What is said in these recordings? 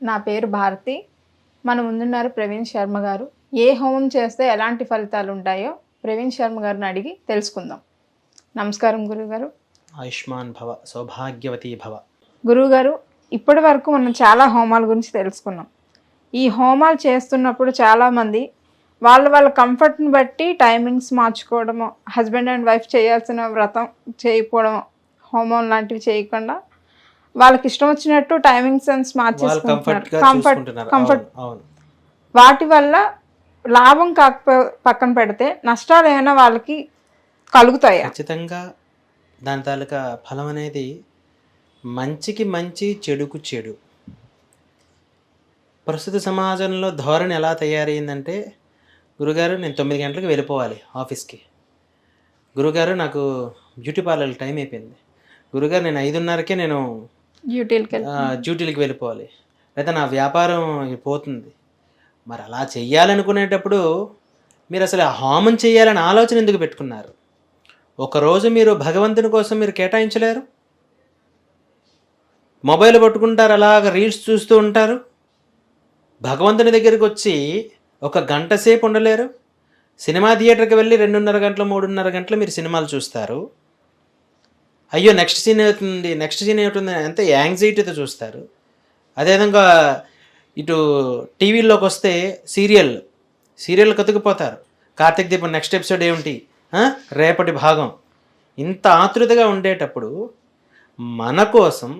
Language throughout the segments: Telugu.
నా పేరు భారతి. మన ముందున్నారు ప్రవీణ్ శర్మ గారు. ఏ హోమం చేస్తే ఎలాంటి ఫలితాలు ఉంటాయో ప్రవీణ్ శర్మ గారిని అడిగి తెలుసుకుందాం. నమస్కారం గురుగారు. ఆయుష్మాన్ భవ, సౌభాగ్యవతి భవ. గురువుగారు, ఇప్పటి వరకు మనం చాలా హోమాల గురించి తెలుసుకున్నాం. ఈ హోమాలు చేస్తున్నప్పుడు చాలామంది వాళ్ళ కంఫర్ట్ని బట్టి టైమింగ్స్ మార్చుకోవడము, హస్బెండ్ అండ్ వైఫ్ చేయాల్సిన వ్రతం చేయకపోవడం, హోమం లాంటివి చేయకుండా వాళ్ళకి ఇష్టం వచ్చినట్టు టైమింగ్ సెన్స్ మార్చేసుకుంటున్నారు. కంఫర్ట్. వాటి వల్ల లాభం పక్కన పెడితే నష్టాలు ఏమైనా వాళ్ళకి కలుగుతాయా? ఖచ్చితంగా దాని తాలూకా ఫలం అనేది మంచికి మంచి, చెడుకు చెడు. ప్రస్తుత సమాజంలో ధోరణి ఎలా తయారైందంటే, గురుగారు నేను 9 గంటలకు వెళ్ళిపోవాలి ఆఫీస్కి, గురుగారు నాకు బ్యూటీ పార్లర్కి టైం అయిపోయింది, గురుగారు నేను 5:30కే నేను డ్యూటీలకు వెళ్ళిపోవాలి, లేదా నా వ్యాపారం పోతుంది. మరి అలా చెయ్యాలనుకునేటప్పుడు మీరు అసలు ఆ హోమం చేయాలని ఆలోచన ఎందుకు పెట్టుకున్నారు? ఒకరోజు మీరు భగవంతుని కోసం మీరు కేటాయించలేరు? మొబైల్ పట్టుకుంటారు, అలాగ రీల్స్ చూస్తూ ఉంటారు. భగవంతుని దగ్గరికి వచ్చి 1 గంట సేపు ఉండలేరు? సినిమా థియేటర్కి వెళ్ళి 2:30 గంటలు 3:30 గంటలు మీరు సినిమాలు చూస్తారు. అయ్యో నెక్స్ట్ సీన్ అవుతుంది అంతే యాంగ్జైటీతో చూస్తారు. అదేవిధంగా ఇటు టీవీలోకి వస్తే సీరియల్ కతుకుపోతారు. కార్తీక్ దీపం నెక్స్ట్ ఎపిసోడ్ ఏమిటి, రేపటి భాగం. ఇంత ఆతృతగా ఉండేటప్పుడు మన కోసం,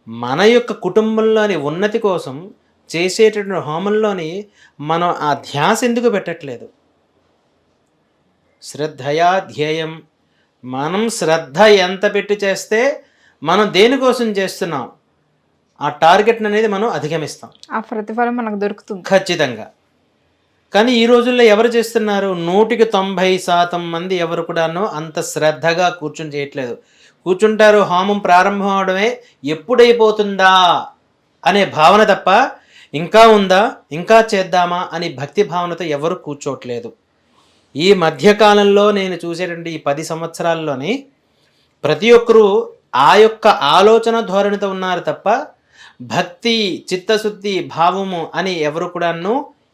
మన యొక్క కుటుంబంలోని ఉన్నతి కోసం చేసేటటువంటి హోమంలోని మనం ఆ ధ్యాస ఎందుకు పెట్టట్లేదు? శ్రద్ధయా ధ్యేయం. మనం శ్రద్ధ ఎంత పెట్టి చేస్తే మనం దేనికోసం చేస్తున్నాం ఆ టార్గెట్ అనేది మనం అధిగమిస్తాం, ఆ ప్రతిఫలం మనకు దొరుకుతుంది ఖచ్చితంగా. కానీ ఈ రోజుల్లో ఎవరు చేస్తున్నారు? 100కి 90% మంది ఎవరు కూడాను అంత శ్రద్ధగా కూర్చొని చేయట్లేదు. కూర్చుంటారు, హోమం ప్రారంభం అవడమే ఎప్పుడైపోతుందా అనే భావన తప్ప ఇంకా ఉందా, ఇంకా చేద్దామా అని భక్తి భావనతో ఎవరు కూర్చోట్లేదు. ఈ మధ్యకాలంలో నేను చూసేటువంటి ఈ 10 సంవత్సరాల్లోని ప్రతి ఒక్కరూ ఆ యొక్క ఆలోచన ధోరణితో ఉన్నారు తప్ప భక్తి, చిత్తశుద్ధి, భావము అని ఎవరు కూడాను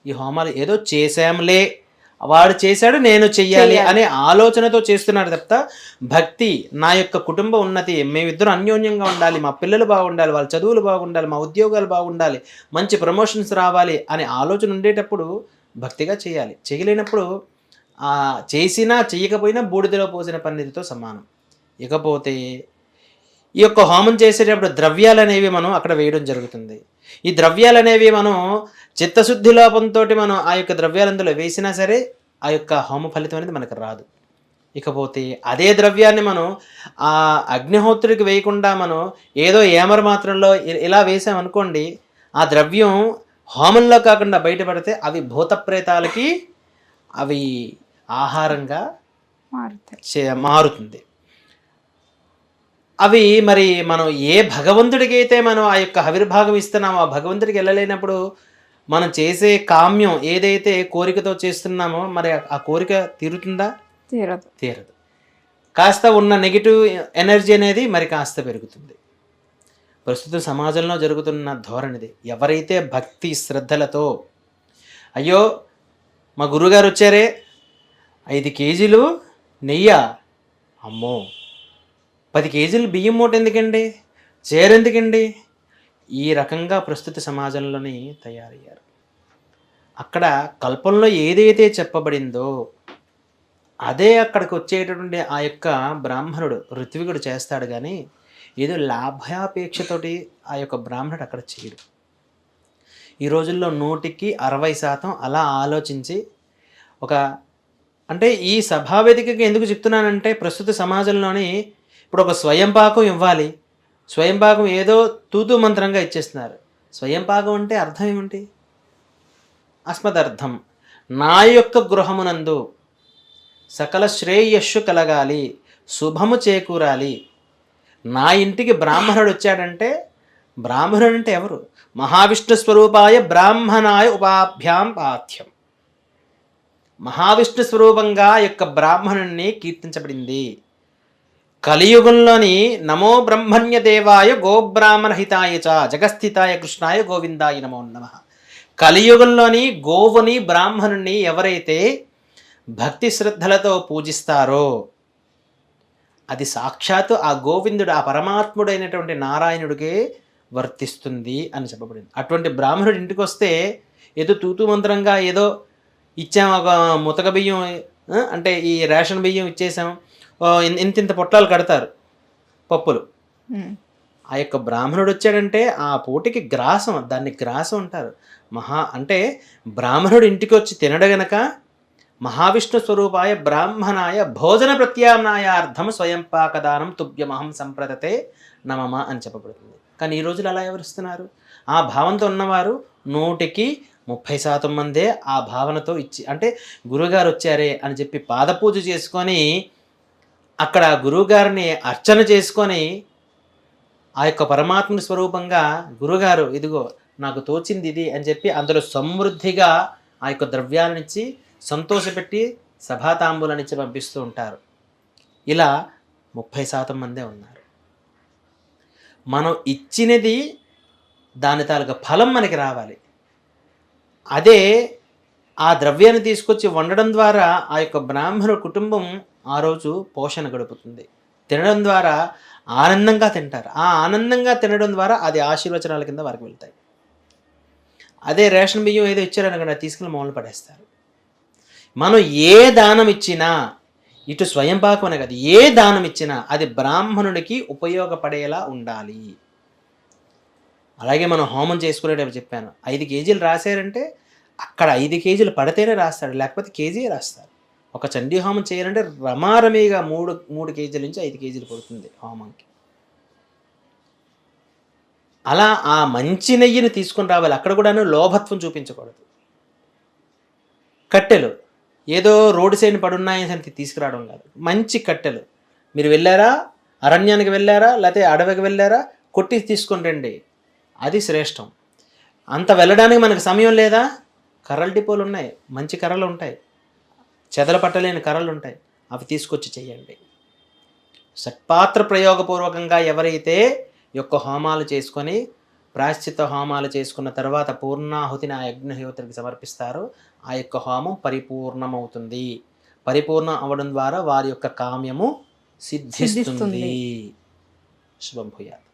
ఈ హోమాలు ఏదో చేశాంలే, వాడు చేశాడు నేను చెయ్యాలి అనే ఆలోచనతో చేస్తున్నారు తప్ప భక్తి, నా యొక్క కుటుంబ ఉన్నతి, మేమిద్దరం అన్యోన్యంగా ఉండాలి, మా పిల్లలు బాగుండాలి, వాళ్ళ చదువులు బాగుండాలి, మా ఉద్యోగాలు బాగుండాలి, మంచి ప్రమోషన్స్ రావాలి అనే ఆలోచన ఉండేటప్పుడు భక్తిగా చేయాలి. చేయలేనప్పుడు చేసినా చెయ్యకపోయినా బూడిదలో పోసిన పన్నీరుతో సమానం. ఇకపోతే ఈ యొక్క హోమం చేసేటప్పుడు ద్రవ్యాలు అనేవి మనం అక్కడ వేయడం జరుగుతుంది. ఈ ద్రవ్యాలు అనేవి మనం చిత్తశుద్ధి లోపంతో మనం ఆ యొక్క ద్రవ్యాలు అందులో వేసినా సరే ఆ యొక్క హోమ ఫలితం అనేది మనకు రాదు. ఇకపోతే అదే ద్రవ్యాన్ని మనం ఆ అగ్నిహోత్రుడికి వేయకుండా మనం ఏదో ఏమర మాత్రంలో ఇలా వేసామనుకోండి, ఆ ద్రవ్యం హోమంలో కాకుండా బయటపడితే అవి భూతప్రేతాలకి అవి ఆహారంగా మారుతుంది. అవి మరి మనం ఏ భగవంతుడికి అయితే మనం ఆ యొక్క ఆవిర్భాగం ఇస్తున్నామో ఆ భగవంతుడికి వెళ్ళలేనప్పుడు మనం చేసే కామ్యం ఏదైతే కోరికతో చేస్తున్నామో మరి ఆ కోరిక తీరుతుందా? తీరదు. కాస్త ఉన్న నెగిటివ్ ఎనర్జీ అనేది మరి కాస్త పెరుగుతుంది. ప్రస్తుత సమాజంలో జరుగుతున్న ధోరణిది. ఎవరైతే భక్తి శ్రద్ధలతో అయ్యో మా గురుగారు వచ్చారే 5 కేజీలు నెయ్యి, అమ్మో 10 కేజీలు బియ్యం మూట ఎందుకండి, చేరెందుకండి, ఈ రకంగా ప్రస్తుత సమాజంలోని తయారయ్యారు. అక్కడ కల్పంలో ఏదైతే చెప్పబడిందో అదే అక్కడికి వచ్చేటటువంటి ఆ యొక్క బ్రాహ్మణుడు ఋత్వికుడు చేస్తాడు. కానీ ఏదో లాభాపేక్షతోటి ఆ యొక్క బ్రాహ్మణుడు అక్కడ చేయడు. ఈ రోజుల్లో 100కి 60% అలా ఆలోచించి అంటే ఈ సభావేదికకి ఎందుకు చెప్తున్నానంటే ప్రస్తుత సమాజంలోని ఇప్పుడు ఒక స్వయంపాకం ఇవ్వాలి, స్వయంపాకం ఏదో తూతూ మంత్రంగా ఇచ్చేస్తున్నారు. స్వయంపాకం అంటే అర్థం ఏమిటి? అస్మదర్థం, నా యొక్క గృహమునందు సకల శ్రేయస్సు కలగాలి, శుభము చేకూరాలి. నా ఇంటికి బ్రాహ్మణుడు వచ్చాడంటే, బ్రాహ్మణుడు అంటే ఎవరు? మహావిష్ణు స్వరూపాయ బ్రాహ్మణాయ ఉపాభ్యాం పాథ్యం. మహావిష్ణు స్వరూపంగా యొక్క బ్రాహ్మణుణ్ణి కీర్తించబడింది. కలియుగంలోని నమో బ్రహ్మణ్య దేవాయ గోబ్రాహ్మణ హితాయ చ జగస్థితాయ కృష్ణాయ గోవిందాయ నమో నమః. కలియుగంలోని గోవుని బ్రాహ్మణుని ఎవరైతే భక్తి శ్రద్ధలతో పూజిస్తారో అది సాక్షాత్తు ఆ గోవిందుడు, ఆ పరమాత్ముడైనటువంటి నారాయణుడికే వర్తిస్తుంది అని చెప్పబడింది. అటువంటి బ్రాహ్మణుడి ఇంటికి వస్తే ఏదో తూతు మంత్రంగా ఏదో ఇచ్చాం, ఒక ముతక బియ్యం అంటే ఈ రేషన్ బియ్యం ఇచ్చేసాం, ఇంత పొట్లాలు కడతారు పప్పులు. ఆ యొక్క బ్రాహ్మణుడు వచ్చాడంటే ఆ పూటికి గ్రాసం, దాన్ని గ్రాసం అంటారు. అంటే బ్రాహ్మణుడు ఇంటికి వచ్చి తినడు గనక మహావిష్ణు స్వరూపాయ బ్రాహ్మణాయ భోజన ప్రత్యామ్నాయార్థం స్వయం పాకదానం తుభ్యమహం సంప్రదతే నమమ అని చెప్పబడుతుంది. కానీ ఈ రోజులు అలా ఎవరిస్తున్నారు? ఆ భావంతో ఉన్నవారు 100% మందే ఆ భావనతో ఇచ్చి, అంటే గురువుగారు వచ్చారే అని చెప్పి పాదపూజ చేసుకొని అక్కడ గురువుగారిని అర్చన చేసుకొని ఆ యొక్క పరమాత్మ స్వరూపంగా గురుగారు ఇదిగో నాకు తోచింది ఇది అని చెప్పి అందులో సమృద్ధిగా ఆ యొక్క ద్రవ్యాలనిచ్చి సంతోషపెట్టి సభాతాంబూలనిచ్చి పంపిస్తూ ఉంటారు. ఇలా 30% మందే ఉన్నారు. మనం ఇచ్చినది దాని తాలూకా ఫలం మనకి రావాలి. అదే ఆ ద్రవ్యాన్ని తీసుకొచ్చి వండడం ద్వారా ఆ యొక్క బ్రాహ్మణ కుటుంబం ఆ రోజు పోషణ గడుపుతుంది. తినడం ద్వారా ఆనందంగా తింటారు. ఆ ఆనందంగా తినడం ద్వారా అది ఆశీర్వచనాల కింద వారికి వెళ్తాయి. అదే రేషన్ బియ్యం ఏదో ఇచ్చారనగా తీసుకుని మూలన పడేస్తారు. మనం ఏ దానం ఇచ్చినా, ఇటు స్వయం పాకం అనే కాదు, ఏ దానం ఇచ్చినా అది బ్రాహ్మణుడికి ఉపయోగపడేలా ఉండాలి. అలాగే మనం హోమం చేసుకునేటప్పుడు చెప్పాను, 5 కేజీలు రాశారంటే అక్కడ 5 కేజీలు పడితేనే రాస్తాడు, లేకపోతే కేజీయే రాస్తారు. ఒక చండీ హోమం చేయాలంటే రమారమీగా 3 కేజీల నుంచి 5 కేజీలు పడుతుంది హోమంకి. అలా ఆ మంచి నెయ్యిని తీసుకొని రావాలి. అక్కడ కూడాను లోభత్వం చూపించకూడదు. కట్టెలు ఏదో రోడ్డు సైడ్ పడున్నాయని తీసుకురావడం కాదు, మంచి కట్టెలు. మీరు వెళ్ళారా, అరణ్యానికి వెళ్ళారా, లేకపోతే అడవికి వెళ్ళారా, కొట్టి తీసుకొని రండి, అది శ్రేష్టం. అంత వెళ్ళడానికి మనకు సమయం లేదా? కర్రల డిపోలు ఉన్నాయి, మంచి కర్రలు ఉంటాయి, చెదలు పట్టలేని కర్రలు ఉంటాయి, అవి తీసుకొచ్చి చేయండి. సత్పాత్ర ప్రయోగపూర్వకంగా ఎవరైతే యొక్క హోమాలు చేసుకొని ప్రాశ్చిత హోమాలు చేసుకున్న తర్వాత పూర్ణాహుతిని ఆ యజ్ఞహోత్రికి సమర్పిస్తారో ఆ యొక్క హోమం పరిపూర్ణమవుతుంది. పరిపూర్ణం అవ్వడం ద్వారా వారి యొక్క కామ్యము సిద్ధిస్తుంది. శుభం భూయాత్.